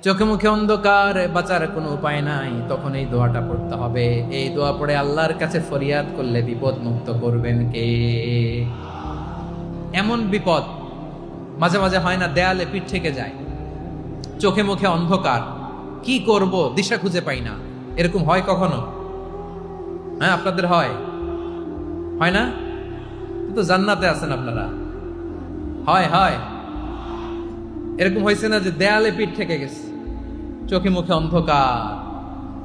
চোখে মুখে অন্ধকার, বাঁচার কোনো উপায় নাই, তখন এই দোয়াটা পড়তে হবে। এই দোয়া পড়ে আল্লাহর কাছে ফরিয়াদ করলে বিপদ মুক্ত করবেন কে? এমন বিপদ মাঝে মাঝে হয় না, দেয়ালে পিঠ থেকে যায়, চোখে মুখে অন্ধকার, কি করব দিশা খুঁজে পাই না, এরকম হয় কখনো? হ্যাঁ, আপনাদের হয়? হয় না? তো জান্নাতে আছেন আপনারা। হয় হয় এরকম হয়েছে না যে দেয়ালে পিঠ থেকে গেছে, চোখে মুখে অন্ধকার,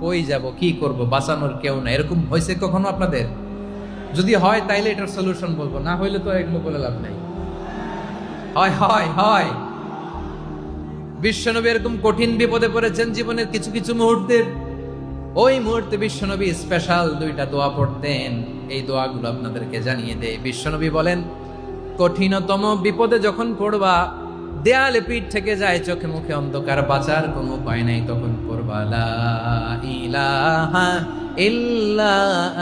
কই যাব, কি করব, বাঁচানোর কেউ না, এরকম হয়েছে কখনো আপনাদের? যদি হয় তাইলে এটার সলিউশন বলবো, না হইলে তো এগুলো বলে লাভ নাই। হয় হয় হয় বিশ্বনবী এরকম কঠিন বিপদে পড়েছেন জীবনের কিছু কিছু মুহূর্তের। ওই মুহূর্তে বিশ্বনবী স্পেশাল দুইটা দোয়া পড়তেন। এই দোয়াগুলো আপনাদেরকে জানিয়ে দেয়। বিশ্বনবী বলেন, কঠিনতম বিপদে যখন পড়বা, দেয়ালে পিঠ থেকে যায়, চোখে মুখে অন্ধকার, বাঁচার কোনো উপায় নাই, তখন পড়বা লা ইলাহা ইল্লা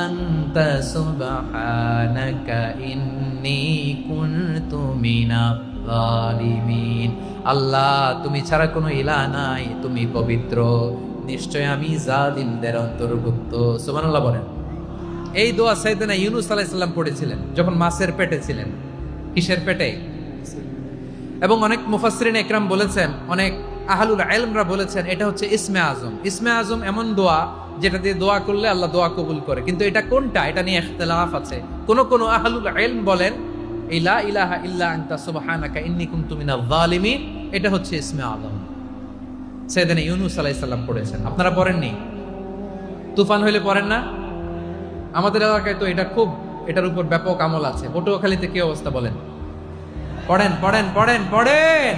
আনতা সুবহানাকা ইন্নী কুনতু মিনাজ জালিমিন। আল্লাহ, তুমি ছাড়া কোনো ইলাহ নাই, তুমি পবিত্র, নিশ্চয় আমি জালিমদের অন্তর্ভুক্ত। সুবহানাল্লাহ বলেন। এই দোয়া সাইয়েদনা ইউনূস আলাইহিস সালাম পড়েছিলেন যখন মাছের পেটে ছিলেন। কিসের পেটে? এবং অনেক মুফাসসিরিন একরাম বলেছেন, অনেক আহলুল ইলমরা বলেছেন, এটা হচ্ছে ইসমে আজম। ইসমে আজম এমন দোয়া যেটা দিয়ে দোয়া করলে আল্লাহ দোয়া কবুল করে, কিন্তু এটা কোনটা, এটা নিয়ে ইখতিলাফ আছে। কোন আহলুল ইলম বলেন এই লা ইলাহা ইল্লা আনতা সুবহানাকা ইন্নী কুনতু মিনাজ জালিমিন, এটা হচ্ছে ইসমে আজম। সাইয়েদনা ইউনূস আলাইহিস সালাম পড়েছেন, আপনারা পড়েননি? তুফান হইলে পড়েন না? আমাদের এলাকায় তো এটা খুব, এটার উপর ব্যাপক আমল আছে। পটুয়াখালীতে কি অবস্থা বলেন? পড়েন পড়েন পড়েন পড়েন।